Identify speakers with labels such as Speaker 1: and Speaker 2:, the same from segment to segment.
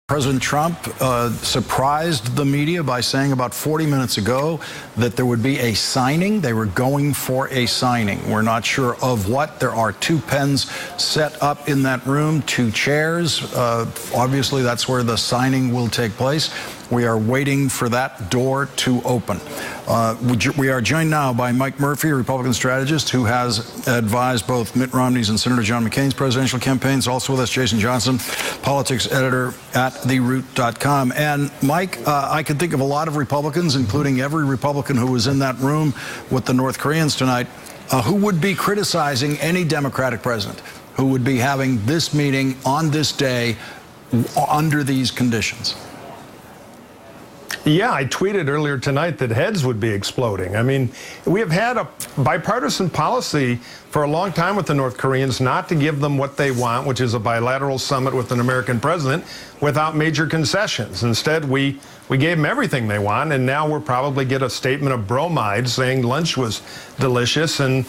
Speaker 1: President Trump surprised the media by saying about 40 minutes ago that there would be a signing. They were going for a signing. We're not sure of what. There are 2 pens set up in that room, 2 chairs. Obviously, that's where the signing will take place. We are waiting for that door to open. We are joined now by Mike Murphy, a Republican strategist who has advised both Mitt Romney's and Senator John McCain's presidential campaigns. Also with us, Jason Johnson, politics editor at TheRoot.com. And Mike, I can think of a lot of Republicans, including every Republican who was in that room with the North Koreans tonight, who would be criticizing any Democratic president who would be having this meeting on this day under these conditions.
Speaker 2: Yeah, I tweeted earlier tonight that heads would be exploding. I mean, we have had a bipartisan policy for a long time with the North Koreans not to give them what they want, which is a bilateral summit with an American president without major concessions. Instead, we gave them everything they want, and now we'll probably get a statement of bromide saying lunch was delicious. And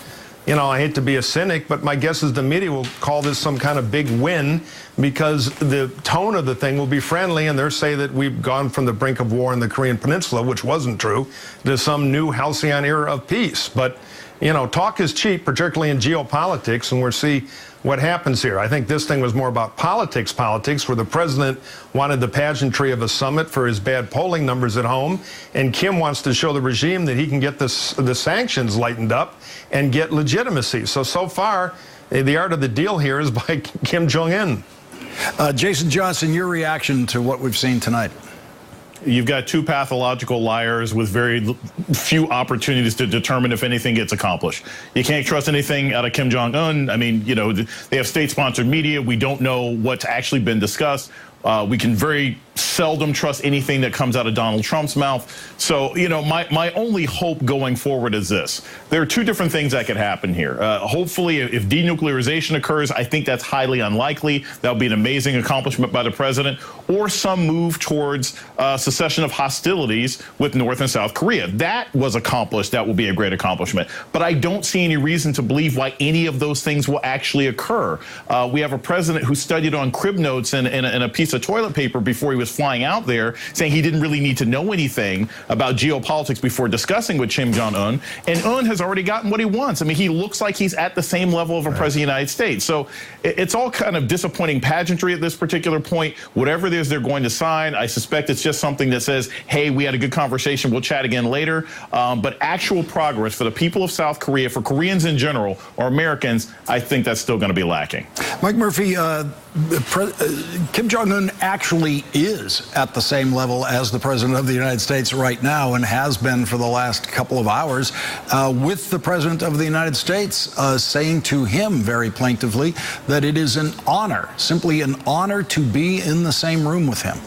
Speaker 2: you know, I hate to be a cynic, but my guess is the media will call this some kind of big win because the tone of the thing will be friendly, and they'll say that we've gone from the brink of war in the Korean Peninsula, which wasn't true, to some new halcyon era of peace. But, you know, talk is cheap, particularly in geopolitics, and we'll see what happens here. I think this thing was more about politics, where the president wanted the pageantry of a summit for his bad polling numbers at home, and Kim wants to show the regime that he can get the sanctions lightened up and get legitimacy. So far, the art of the deal here is by Kim Jong-un.
Speaker 1: Jason Johnson, your reaction to what we've seen tonight?
Speaker 3: You've got 2 pathological liars with very few opportunities to determine if anything gets accomplished. You can't trust anything out of Kim Jong-un. I mean, you know, they have state-sponsored media. We don't know what's actually been discussed. We can very seldom trust anything that comes out of Donald Trump's mouth. So, you know, my only hope going forward is this. There are 2 different things that could happen here. Hopefully, if denuclearization occurs, I think that's highly unlikely. That would be an amazing accomplishment by the president. Or some move towards cessation of hostilities with North and South Korea. That was accomplished. That will be a great accomplishment. But I don't see any reason to believe why any of those things will actually occur. We have a president who studied on crib notes and a piece of toilet paper before he was flying out there, saying he didn't really need to know anything about geopolitics before discussing with Kim Jong-un. And Un has already gotten what he wants. I mean, he looks like he's at the same level of a president of the United States. So it's all kind of disappointing pageantry at this particular point. Whatever it is they're going to sign, I suspect it's just something that says, hey, we had a good conversation, we'll chat again later. But actual progress for the people of South Korea, for Koreans in general, or Americans, I think that's still going to be lacking.
Speaker 1: Mike Murphy, Kim Jong-un actually is at the same level as the president of the United States right now, and has been for the last couple of hours, with the president of the United States saying to him very plaintively that it is an honor, simply an honor, to be in the same room with him.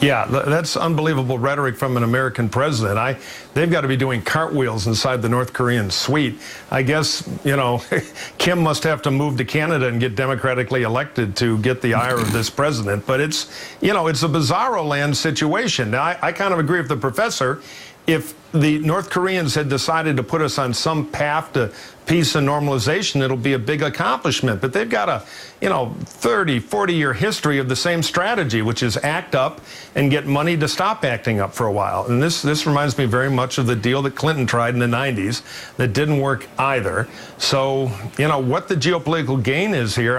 Speaker 2: Yeah, that's unbelievable rhetoric from an American president. They've got to be doing cartwheels inside the North Korean suite. I guess, you know, Kim must have to move to Canada and get democratically elected to get the ire of this president. But it's, you know, it's a bizarro land situation. Now, I kind of agree with the professor. If the North Koreans had decided to put us on some path to peace and normalization, it'll be a big accomplishment. But they've got a, you know, 30, 40-year history of the same strategy, which is act up and get money to stop acting up for a while. And this reminds me very much of the deal that Clinton tried in the 90s that didn't work either. So, you know, what the geopolitical gain is here,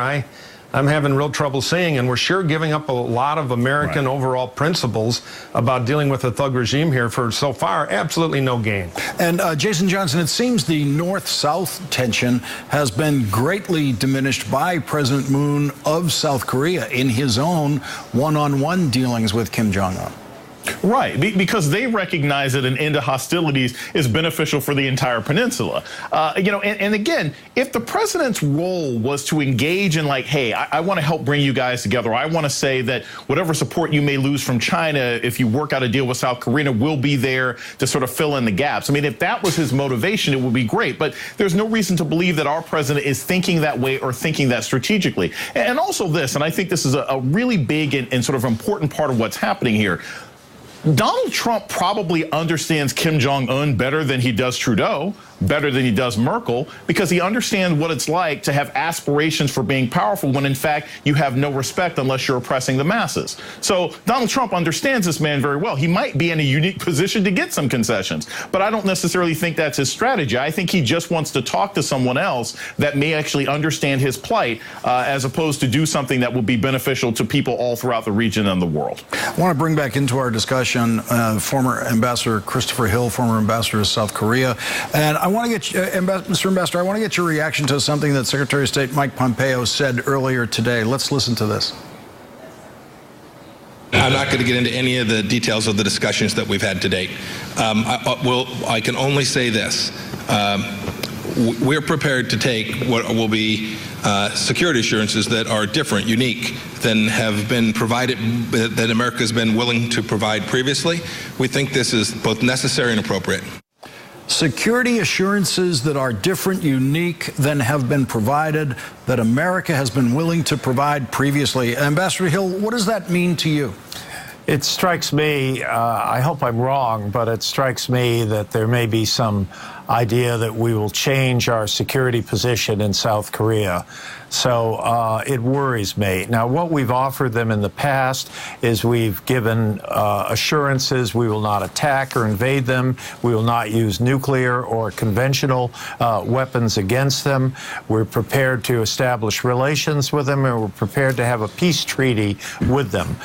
Speaker 2: I'm having real trouble seeing, and we're sure giving up a lot of American overall principles about dealing with a thug regime here for, so far, absolutely no gain.
Speaker 1: And Jason Johnson, it seems the North-South tension has been greatly diminished by President Moon of South Korea in his own one-on-one dealings with Kim Jong-un.
Speaker 3: Right, because they recognize that an end to hostilities is beneficial for the entire peninsula. You know, and again, if the president's role was to engage in like, hey, I want to help bring you guys together. I want to say that whatever support you may lose from China, if you work out a deal with South Korea, will be there to sort of fill in the gaps. I mean, if that was his motivation, it would be great. But there's no reason to believe that our president is thinking that way or thinking that strategically. And also this, and I think this is a really big and sort of important part of what's happening here. Donald Trump probably understands Kim Jong-un better than he does Trudeau. better than he does Merkel, because he understands what it's like to have aspirations for being powerful when, in fact, you have no respect unless you're oppressing the masses. So Donald Trump understands this man very well. He might be in a unique position to get some concessions, but I don't necessarily think that's his strategy. I think he just wants to talk to someone else that may actually understand his plight, as opposed to do something that will be beneficial to people all throughout the region and the world.
Speaker 1: I want to bring back into our discussion former Ambassador Christopher Hill, former ambassador to South Korea. And I want to get, Mr. Ambassador, I want to get your reaction to something that Secretary of State Mike Pompeo said earlier today. Let's listen to this.
Speaker 4: I'm not going to get into any of the details of the discussions that we've had to date. I can only say this. We're prepared to take what will be security assurances that are different, unique, than have been provided, that America has been willing to provide previously. We think this is both necessary and appropriate.
Speaker 1: Security assurances that are different, unique than have been provided, that America has been willing to provide previously. Ambassador Hill, what does that mean to you?
Speaker 5: It strikes me, I hope I'm wrong, but it strikes me that there may be some idea that we will change our security position in South Korea. So it worries me. Now, what we've offered them in the past is we've given assurances we will not attack or invade them. We will not use nuclear or conventional weapons against them. We're prepared to establish relations with them, and we're prepared to have a peace treaty with them.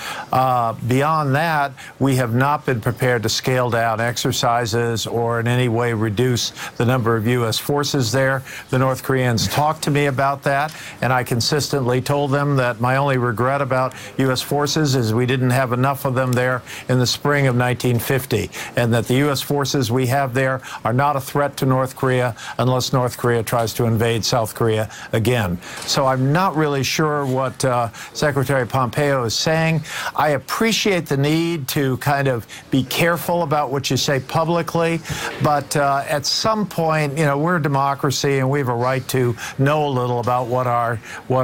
Speaker 5: Beyond that, we have not been prepared to scale down exercises or in any way reduce the number of U.S. forces there. The North Koreans talked to me about that, and I consistently told them that my only regret about U.S. forces is we didn't have enough of them there in the spring of 1950, and that the U.S. forces we have there are not a threat to North Korea unless North Korea tries to invade South Korea again. So I'm not really sure what Secretary Pompeo is saying. I appreciate the need to kind of be careful about what you say publicly, but at some point, you know, we're a democracy and we have a right to know a little about what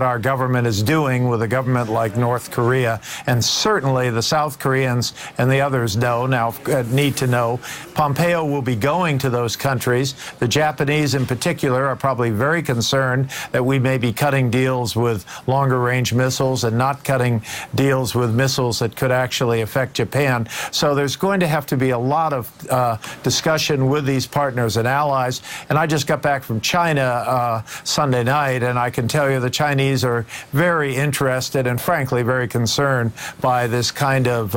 Speaker 5: our government is doing with a government like North Korea. And certainly the South Koreans and the others need to know. Pompeo will be going to those countries. The Japanese in particular are probably very concerned that we may be cutting deals with longer range missiles and not cutting deals with missiles that could actually affect Japan. So there's going to have to be a lot of discussion with these partners and allies. And I just got back from China Sunday night, and I can tell you the Chinese are very interested and frankly very concerned by this kind of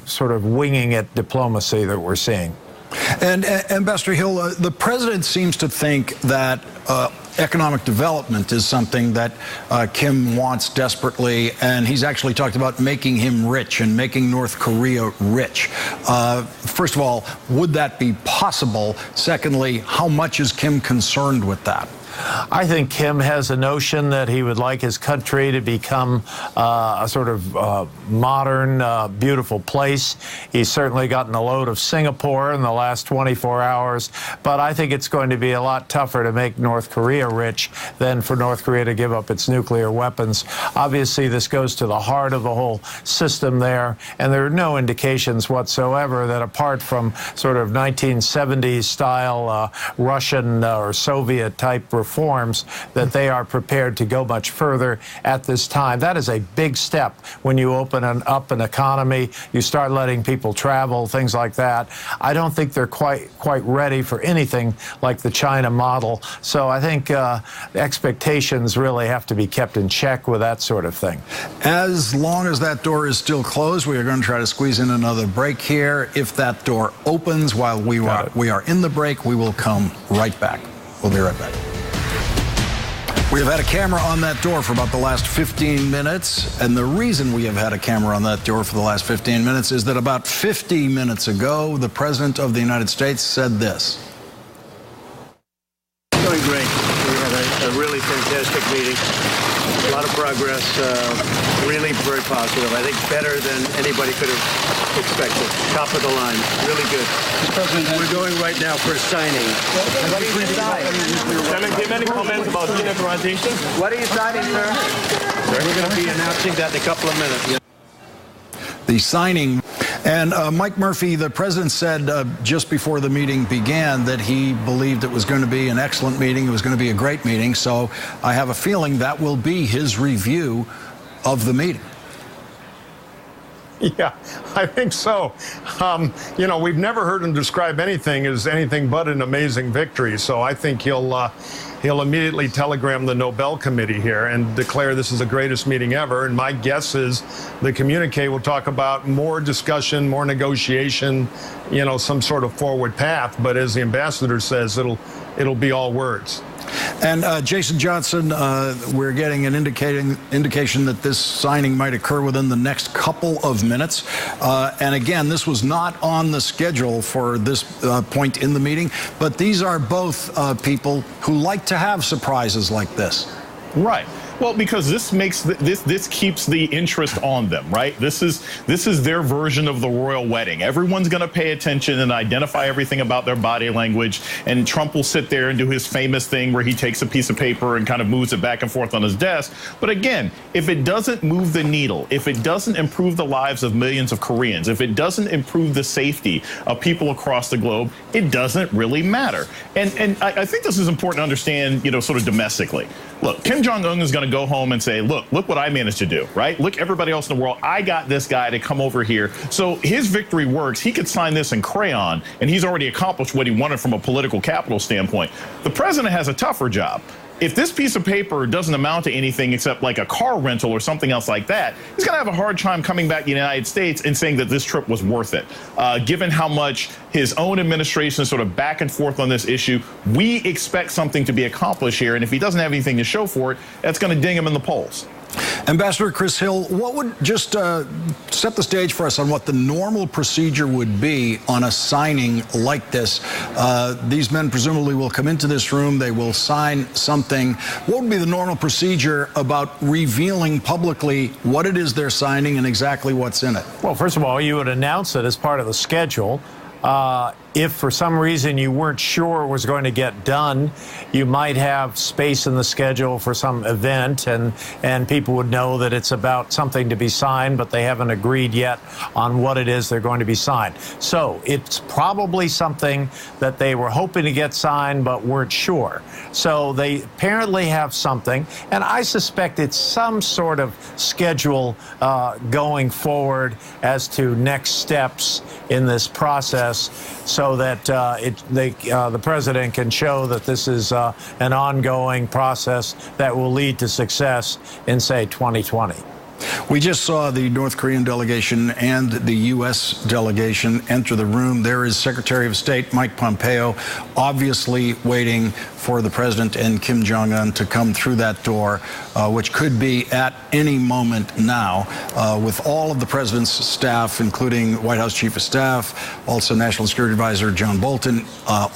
Speaker 5: sort of winging it diplomacy that we're seeing.
Speaker 1: And Ambassador Hill, the president seems to think that economic development is something that Kim wants desperately, and he's actually talked about making him rich and making North Korea rich. First of all, would that be possible? Secondly, how much is Kim concerned with that?
Speaker 5: I think Kim has a notion that he would like his country to become a sort of modern, beautiful place. He's certainly gotten a load of Singapore in the last 24 hours, but I think it's going to be a lot tougher to make North Korea rich than for North Korea to give up its nuclear weapons. Obviously, this goes to the heart of the whole system there, and there are no indications whatsoever that apart from sort of 1970s style Russian or Soviet type reforms that they are prepared to go much further at this time. That is a big step when you open up an economy, you start letting people travel, things like that. I don't think they're quite ready for anything like the China model. So I think expectations really have to be kept in check with that sort of thing.
Speaker 1: As long as that door is still closed, we are going to try to squeeze in another break here. If that door opens while we are in the break, we will come right back. We'll be right back. We have had a camera on that door for about the last 15 minutes, and the reason we have had a camera on that door for the last 15 minutes is that about 50 minutes ago, the President of the United States said this.
Speaker 6: Doing great. We had a really fantastic meeting. A lot of progress, really very positive. I think better than anybody could have expected. Top of the line, really good. We're going right now for a signing.
Speaker 7: What do you decide? Chairman, do you have any comments about denuclearization?
Speaker 6: What are you signing, sir? We're going to be announcing that in a couple of minutes.
Speaker 1: The signing, And Mike Murphy, the president said just before the meeting began that he believed it was going to be an excellent meeting. It was going to be a great meeting. So I have a feeling that will be his review of the meeting.
Speaker 2: Yeah, I think so. You know, we've never heard him describe anything as anything but an amazing victory. So I think he'll immediately telegram the Nobel Committee here and declare this is the greatest meeting ever. And my guess is the communique will talk about more discussion, more negotiation, you know, some sort of forward path. But as the ambassador says, it'll be all words.
Speaker 1: And Jason Johnson, we're getting an indication that this signing might occur within the next couple of minutes. And again, this was not on the schedule for this point in the meeting, but these are both people who like to have surprises like this.
Speaker 3: Right. Well, because this makes this keeps the interest on them, right? This is their version of the royal wedding. Everyone's going to pay attention and identify everything about their body language. And Trump will sit there and do his famous thing where he takes a piece of paper and kind of moves it back and forth on his desk. But again, if it doesn't move the needle, if it doesn't improve the lives of millions of Koreans, if it doesn't improve the safety of people across the globe, it doesn't really matter. And I think this is important to understand, you know, sort of domestically. Look, Kim Jong-un is going to go home and say, look what I managed to do, right? Look, everybody else in the world, I got this guy to come over here. So his victory works. He could sign this in crayon, and he's already accomplished what he wanted from a political capital standpoint. The president has a tougher job. If this piece of paper doesn't amount to anything except like a car rental or something else like that, he's going to have a hard time coming back to the United States and saying that this trip was worth it. Given how much his own administration is sort of back and forth on this issue, we expect something to be accomplished here. And if he doesn't have anything to show for it, that's going to ding him in the polls.
Speaker 1: Ambassador Chris Hill, what would just set the stage for us on what the normal procedure would be on a signing like this? These men presumably will come into this room. They will sign something. What would be the normal procedure about revealing publicly what it is they're signing and exactly what's in it?
Speaker 5: Well, first of all, you would announce it as part of the schedule. If for some reason you weren't sure it was going to get done, you might have space in the schedule for some event, and people would know that it's about something to be signed, but they haven't agreed yet on what it is they're going to be signed. So it's probably something that they were hoping to get signed but weren't sure. So they apparently have something, and I suspect it's some sort of schedule going forward as to next steps in this process, so that the president can show that this is an ongoing process that will lead to success in, say, 2020.
Speaker 1: We just saw the North Korean delegation and the U.S. delegation enter the room. There is Secretary of State Mike Pompeo, obviously waiting for the president and Kim Jong-un to come through that door, which could be at any moment now, with all of the president's staff, including White House Chief of Staff, also National Security Advisor John Bolton,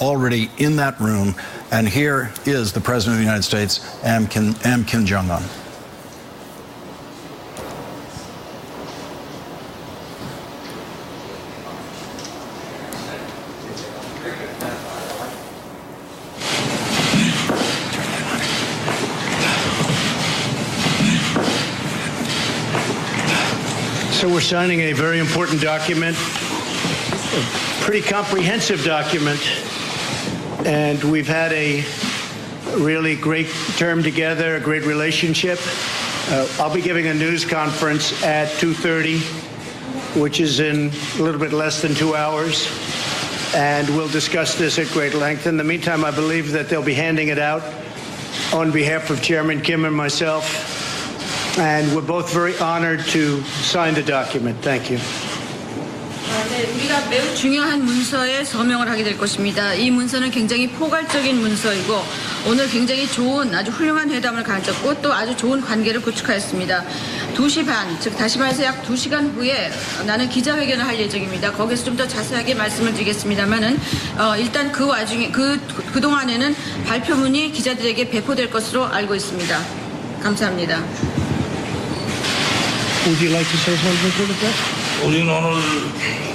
Speaker 1: already in that room. And here is the president of the United States and Kim Jong-un.
Speaker 6: So we're signing a very important document, a pretty comprehensive document, and we've had a really great term together, a great relationship. I'll be giving a news conference at 2:30, which is in a little bit less than 2 hours, and we'll discuss this at great length. In the meantime, I believe that they'll be handing it out on behalf of Chairman Kim and myself. And we're both very honored to sign the document. Thank you.
Speaker 8: 네, 우리가 매우 중요한 문서에 서명을 하게 될 것입니다. 이 문서는 굉장히 포괄적인 문서이고 오늘 굉장히 좋은 아주 훌륭한 회담을 가졌고 또 아주 좋은 관계를 구축하였습니다. 2시 반, 즉 다시 말해서 약 2시간 후에 나는 기자회견을 할 예정입니다. 거기서 좀 더 자세하게 말씀을 드리겠습니다만은 일단 그 와중에 그동안에는 발표문이 기자들에게 배포될 것으로 알고 있습니다. 감사합니다.
Speaker 6: Would you like to say something to the press?
Speaker 9: 우리는 오늘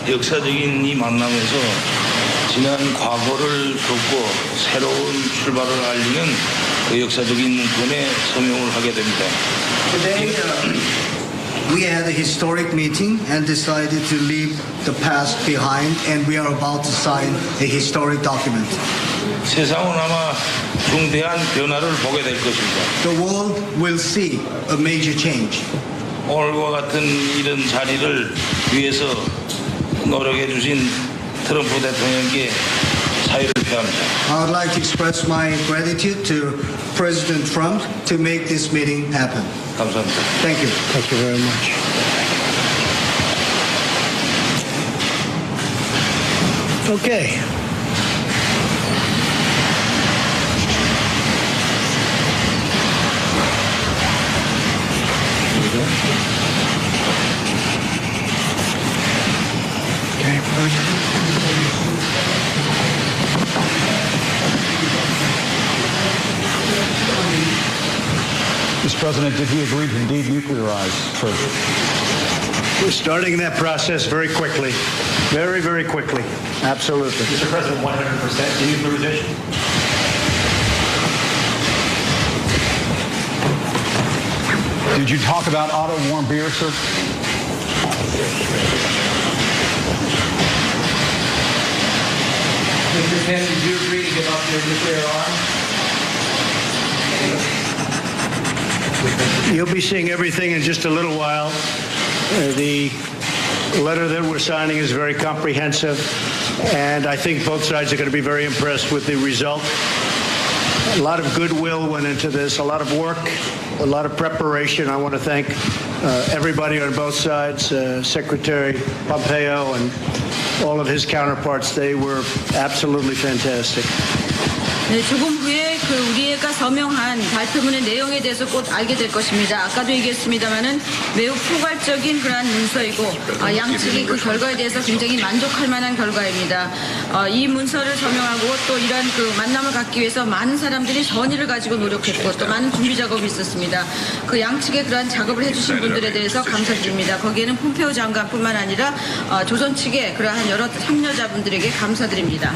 Speaker 9: 역사적인 이 만남에서 지난 과거를 덮고 새로운 출발을 알리는 그 역사적인 문건에 서명을 하게 됩니다.
Speaker 10: We had a historic meeting and decided to leave the past behind, and we are about to sign a historic document.
Speaker 9: 세상은 아마 중대한 변화를 보게 될 것입니다.
Speaker 10: The world will see a major change.
Speaker 9: 오늘과 같은 이런 자리를 위해서 노력해 주신 트럼프 대통령께 사의를 표합니다.
Speaker 10: I would like to express my gratitude to President Trump to make this meeting happen.
Speaker 9: 감사합니다.
Speaker 10: Thank you.
Speaker 6: Thank you very much. Okay.
Speaker 1: Mr. President, did he agree to denuclearize further?
Speaker 6: We're starting that process very quickly. Very, very quickly. Absolutely.
Speaker 7: Mr. President, 100% denuclearization?
Speaker 1: Did you talk about auto-warm beer, sir?
Speaker 11: Mr. Penn, did you agree to give up your nuclear arms?
Speaker 6: You'll be seeing everything in just a little while. The letter that we're signing is very comprehensive, and I think both sides are going to be very impressed with the result. A lot of goodwill went into this, a lot of work, a lot of preparation. I want to thank everybody on both sides, Secretary Pompeo and all of his counterparts. They were absolutely fantastic.
Speaker 8: 네, 조금 후에 우리가 서명한 발표문의 내용에 대해서 곧 알게 될 것입니다. 아까도 얘기했습니다마는 매우 포괄적인 그러한 문서이고 양측이 그 결과에 대해서 굉장히 만족할 만한 결과입니다. 이 문서를 서명하고 또 이러한 그 만남을 갖기 위해서 많은 사람들이 전의를 가지고 노력했고 또 많은 준비 작업이 있었습니다. 그 양측의 그러한 작업을 해주신 분들에 대해서 감사드립니다. 거기에는 폼페오 장관뿐만 아니라 조선 측의 그러한 여러 참여자분들에게 감사드립니다.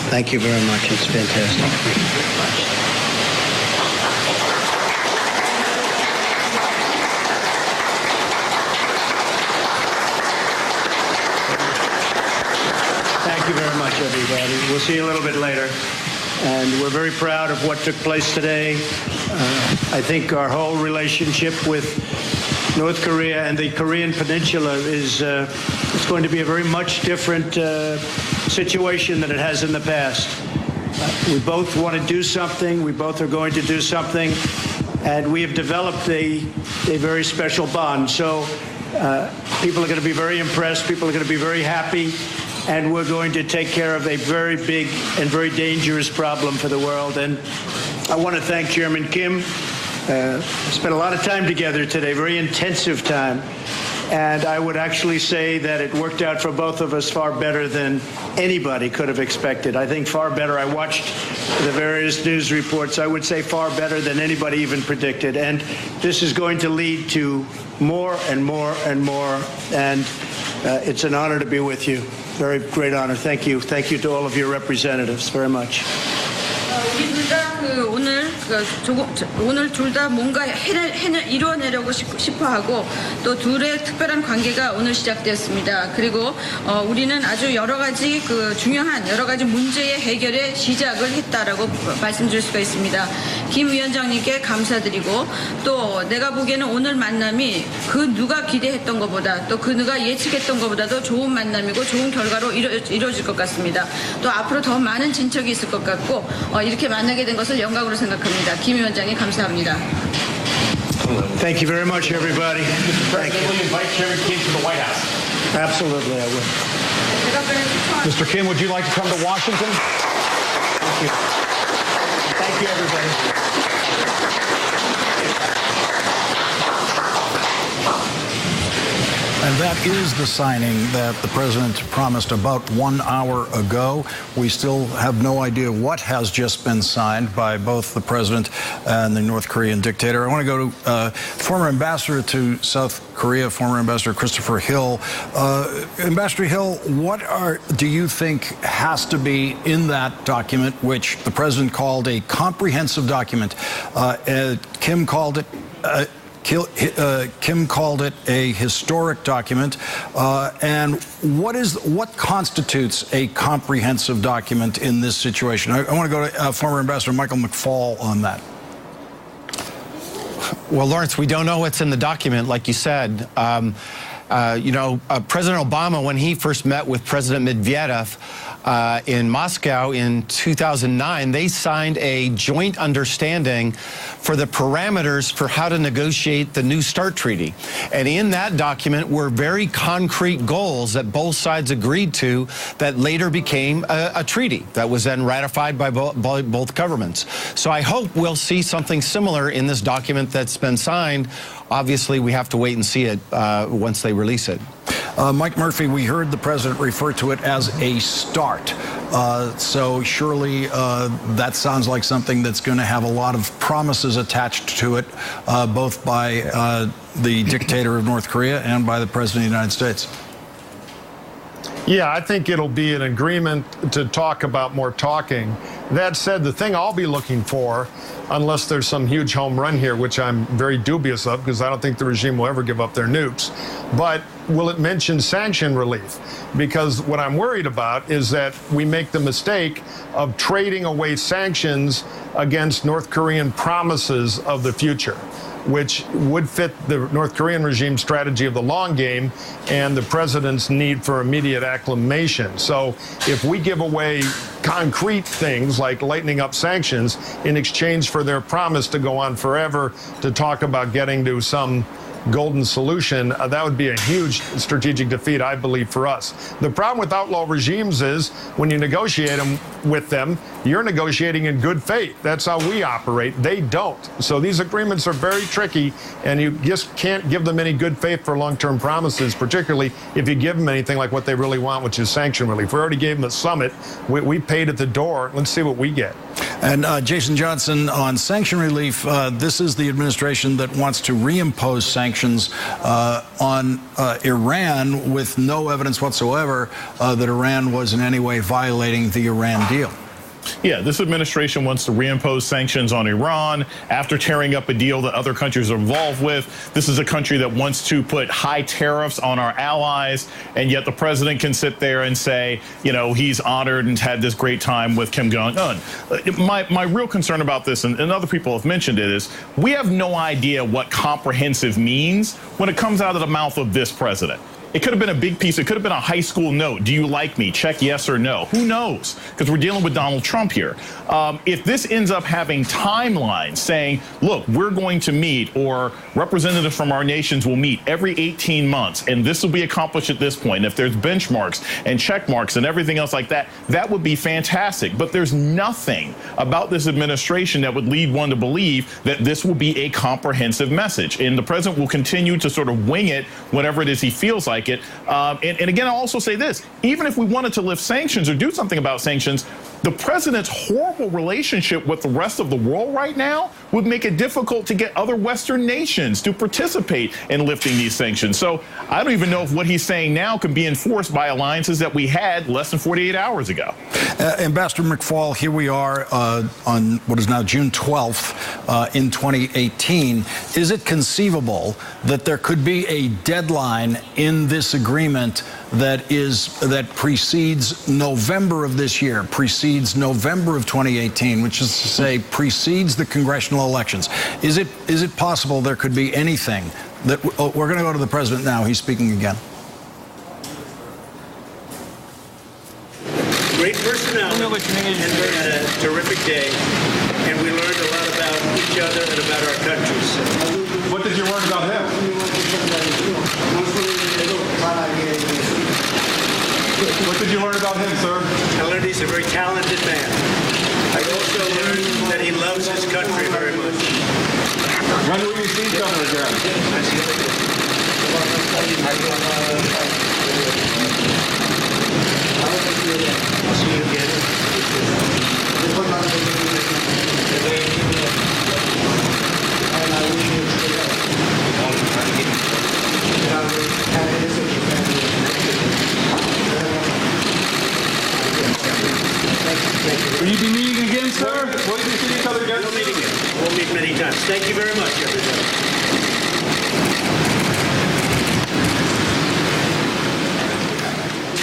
Speaker 6: Thank you very much. It's fantastic. Thank you very much, everybody. We'll see you a little bit later. And we're very proud of what took place today. I think our whole relationship with North Korea and the Korean Peninsula is it's going to be a very much different situation than it has in the past. We both want to do something. We both are going to do something. And we have developed a very special bond. So people are going to be very impressed. People are going to be very happy. And we're going to take care of a very big and very dangerous problem for the world. And I want to thank Chairman Kim. Spent a lot of time together today, very intensive time. And I would actually say that it worked out for both of us far better than anybody could have expected. I think far better. I watched the various news reports. I would say far better than anybody even predicted. And this is going to lead to more and more and more. And it's an honor to be with you. Very great honor. Thank you. Thank you to all of your representatives very much.
Speaker 8: 우리 둘 다 오늘 둘 다 뭔가 이루어내려고 싶어하고 또 둘의 특별한 관계가 오늘 시작되었습니다. 그리고 우리는 아주 여러 가지 중요한 여러 가지 문제의 해결에 시작을 했다라고 말씀드릴 수가 있습니다. 김 위원장님께 감사드리고 또 내가 보기에는 오늘 만남이 누가 기대했던 것보다 또 누가 예측했던 것보다도 좋은 만남이고 좋은 결과로 이루어질 것 같습니다. 또 앞으로 더 많은 진척이 있을 것 같고 이렇게 만나게 된 것을 영광으로 생각합니다. 김 위원장님 감사합니다.
Speaker 6: Thank you very much, everybody.
Speaker 7: Thank you. Will you invite Chairman Kim to the White House?
Speaker 6: Absolutely, I will.
Speaker 1: Mr. Kim, would you like to come to Washington?
Speaker 6: Thank you. Thank you, everybody.
Speaker 1: And that is the signing that the president promised about 1 hour ago. We still have no idea what has just been signed by both the president and the North Korean dictator. I want to go to former ambassador to South Korea, former Ambassador Christopher Hill. Ambassador Hill, what do you think has to be in that document, which the president called a comprehensive document? Kim called it a historic document. And what constitutes a comprehensive document in this situation? I want to go to former Ambassador Michael McFaul on that.
Speaker 12: Well, Lawrence, we don't know what's in the document, like you said. President Obama, when he first met with President Medvedev in Moscow in 2009, they signed a joint understanding for the parameters for how to negotiate the New START treaty. And in that document were very concrete goals that both sides agreed to that later became a treaty that was then ratified by both governments. So I hope we'll see something similar in this document that's been signed. Obviously, we have to wait and see it once they release it.
Speaker 1: Mike Murphy, we heard the president refer to it as a start. So surely that sounds like something that's going to have a lot of promises attached to it, both by the dictator of North Korea and by the president of the United States.
Speaker 2: Yeah, I think it'll be an agreement to talk about more talking. That said, the thing I'll be looking for, unless there's some huge home run here, which I'm very dubious of because I don't think the regime will ever give up their nukes, but will it mention sanction relief? Because what I'm worried about is that we make the mistake of trading away sanctions against North Korean promises of the future, which would fit the North Korean regime strategy of the long game and the president's need for immediate acclimation. So if we give away concrete things like lightening up sanctions in exchange for their promise to go on forever to talk about getting to some golden solution, that would be a huge strategic defeat, I believe, for us. The problem with outlaw regimes is when you negotiate with them, you're negotiating in good faith. That's how we operate. They don't. So these agreements are very tricky, and you just can't give them any good faith for long-term promises, particularly if you give them anything like what they really want, which is sanction relief. We already gave them a summit. We paid at the door. Let's see what we get.
Speaker 1: And Jason Johnson, on sanction relief, this is the administration that wants to reimpose sanctions on Iran with no evidence whatsoever that Iran was in any way violating the Iran deal.
Speaker 3: Yeah, this administration wants to reimpose sanctions on Iran after tearing up a deal that other countries are involved with. This is a country that wants to put high tariffs on our allies, and yet the president can sit there and say, you know, he's honored and had this great time with Kim Jong-un. My real concern about this, and other people have mentioned it, is we have no idea what comprehensive means when it comes out of the mouth of this president. It could have been a big piece. It could have been a high school note. Do you like me? Check yes or no. Who knows? Because we're dealing with Donald Trump here. If this ends up having timelines saying, look, we're going to meet, or representatives from our nations will meet every 18 months, and this will be accomplished at this point. If there's benchmarks and check marks and everything else like that, that would be fantastic. But there's nothing about this administration that would lead one to believe that this will be a comprehensive message. And the president will continue to sort of wing it whenever it is he feels like it. And again, I'll also say this, even if we wanted to lift sanctions or do something about sanctions, the president's horrible relationship with the rest of the world right now would make it difficult to get other Western nations to participate in lifting these sanctions. So I don't even know if what he's saying now can be enforced by alliances that we had less than 48 hours ago.
Speaker 1: Ambassador McFaul, here we are on what is now June 12th in 2018. Is it conceivable that there could be a deadline in this agreement that precedes November of this year, precedes November of 2018, which is to say precedes the congressional elections? Is it possible there could be anything that we're going to go to the president now? He's speaking again.
Speaker 6: Great personality, and we had a terrific day, and we learned a lot about each other and about our countries.
Speaker 2: What did you learn about him? What did you learn about him, sir?
Speaker 6: I learned he's a very talented man. I also learned that he loves his country very much.
Speaker 2: When will you see each other again?
Speaker 13: Will you be meeting again, sir?
Speaker 6: We'll meet many times. Thank you very much, everybody.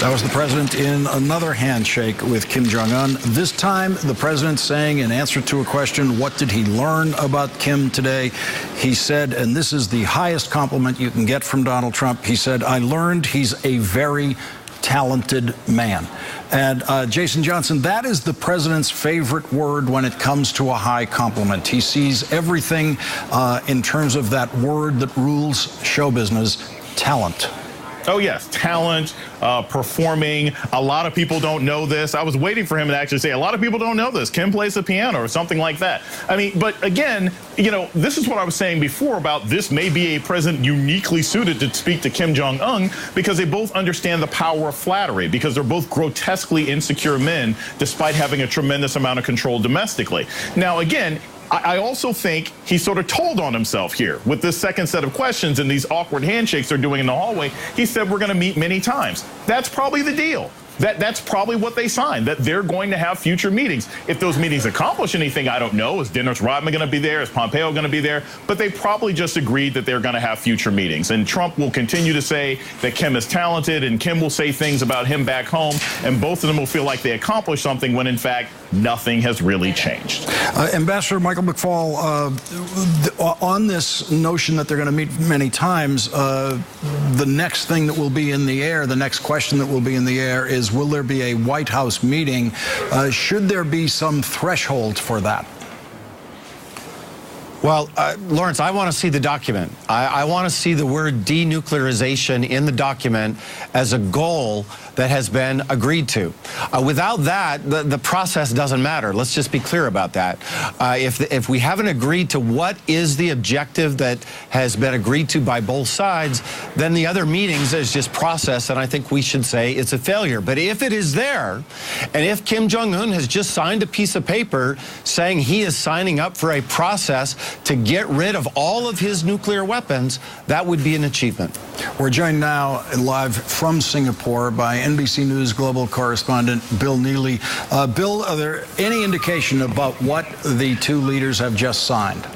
Speaker 1: That was the president in another handshake with Kim Jong-un. This time, the president saying in answer to a question, what did he learn about Kim today? He said, and this is the highest compliment you can get from Donald Trump, he said, I learned he's a very talented man. And Jason Johnson, that is the president's favorite word when it comes to a high compliment. He sees everything in terms of that word that rules show business, talent.
Speaker 3: Oh, yes, talent, performing. A lot of people don't know this. I was waiting for him to actually say, a lot of people don't know this. Kim plays the piano or something like that. I mean, but again, you know, this is what I was saying before about this may be a president uniquely suited to speak to Kim Jong-un because they both understand the power of flattery, because they're both grotesquely insecure men despite having a tremendous amount of control domestically. Now, again, I also think he sort of told on himself here with this second set of questions and these awkward handshakes they're doing in the hallway. He said we're going to meet many times. That's probably the deal. That's probably what they signed, that they're going to have future meetings. If those meetings accomplish anything, I don't know. Is Dennis Rodman going to be there? Is Pompeo going to be there? But they probably just agreed that they're going to have future meetings. And Trump will continue to say that Kim is talented, and Kim will say things about him back home, and both of them will feel like they accomplished something when, in fact, nothing has really changed.
Speaker 1: Ambassador Michael McFaul, on this notion that they're going to meet many times, the next thing that will be in the air, the next question that will be in the air is, will there be a White House meeting? Should there be some threshold for that?
Speaker 12: Well, Lawrence, I want to see the document. I want to see the word denuclearization in the document as a goal that has been agreed to. Without that, the process doesn't matter. Let's just be clear about that. If we haven't agreed to what is the objective that has been agreed to by both sides, then the other meetings is just process, and I think we should say it's a failure. But if it is there, and if Kim Jong-un has just signed a piece of paper saying he is signing up for a process to get rid of all of his nuclear weapons, that would be an achievement.
Speaker 1: We're joined now live from Singapore by NBC News global correspondent Bill Neely. Bill, are there any indication about what the two leaders have just signed?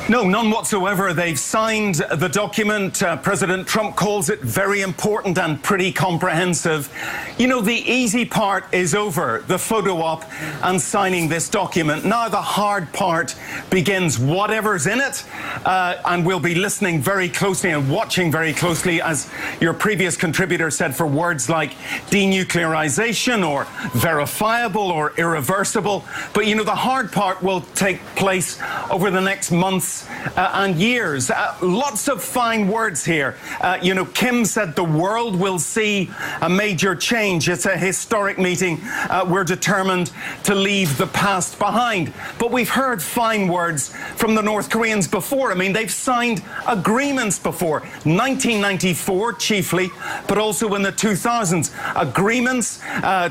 Speaker 14: No, none whatsoever. They've signed the document. President Trump calls it very important and pretty comprehensive. You know, the easy part is over, the photo op and signing this document. Now the hard part begins. Whatever's in it, and we'll be listening very closely and watching very closely, as your previous contributor said, for words like denuclearization or verifiable or irreversible. But, you know, the hard part will take place over the next months and years. Lots of fine words here. You know, Kim said the world will see a major change. It's a historic meeting. We're determined to leave the past behind. But we've heard fine words from the North Koreans before. I mean, they've signed agreements before. 1994 chiefly, but also in the 2000s. Agreements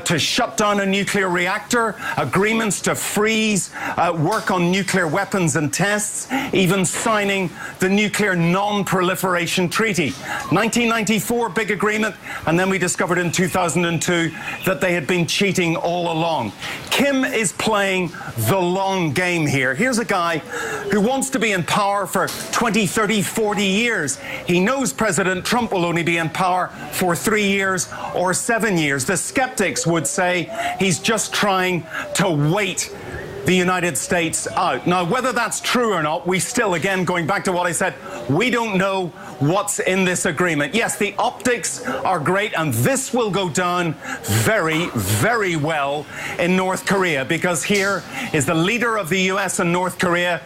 Speaker 14: to shut down a nuclear reactor, agreements to freeze work on nuclear weapons and tests, even signing the Nuclear Non-Proliferation Treaty. 1994, big agreement, and then we discovered in 2002 that they had been cheating all along. Kim is playing the long game here. Here's a guy who wants to be in power for 20, 30, 40 years. He knows President Trump will only be in power for 3 years or 7 years. The skeptics would say he's just trying to wait the United States out. Now, whether that's true or not, we still, again, going back to what I said, we don't know what's in this agreement. Yes, the optics are great, and this will go down very, very well in North Korea, because here is the leader of the U.S. and North Korea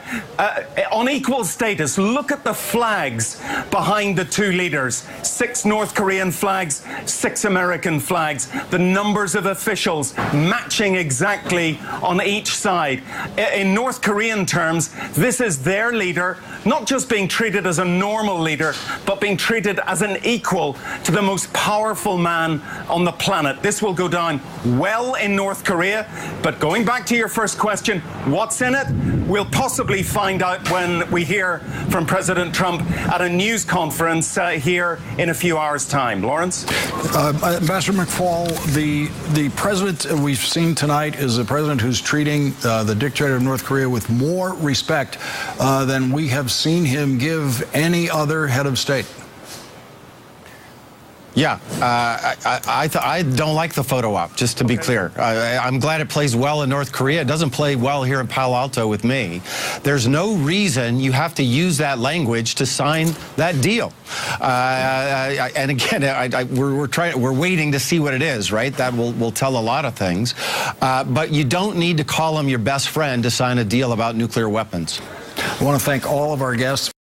Speaker 14: on equal status. Look at the flags behind the two leaders. 6 North Korean flags, 6 American flags. The numbers of officials matching exactly on each side. aside, in North Korean terms, this is their leader, not just being treated as a normal leader, but being treated as an equal to the most powerful man on the planet. This will go down well in North Korea. But going back to your first question, what's in it? We'll possibly find out when we hear from President Trump at a news conference here in a few hours' time. Lawrence?
Speaker 1: Ambassador McFaul, the president we've seen tonight is a president who's treating the dictator of North Korea with more respect than we have seen him give any other head of state.
Speaker 12: Yeah, I don't like the photo op, just to be clear. I'm glad it plays well in North Korea. It doesn't play well here in Palo Alto with me. There's no reason you have to use that language to sign that deal. And again, we're waiting to see what it is, right? That will tell a lot of things. But you don't need to call him your best friend to sign a deal about nuclear weapons.
Speaker 1: I want to thank all of our guests.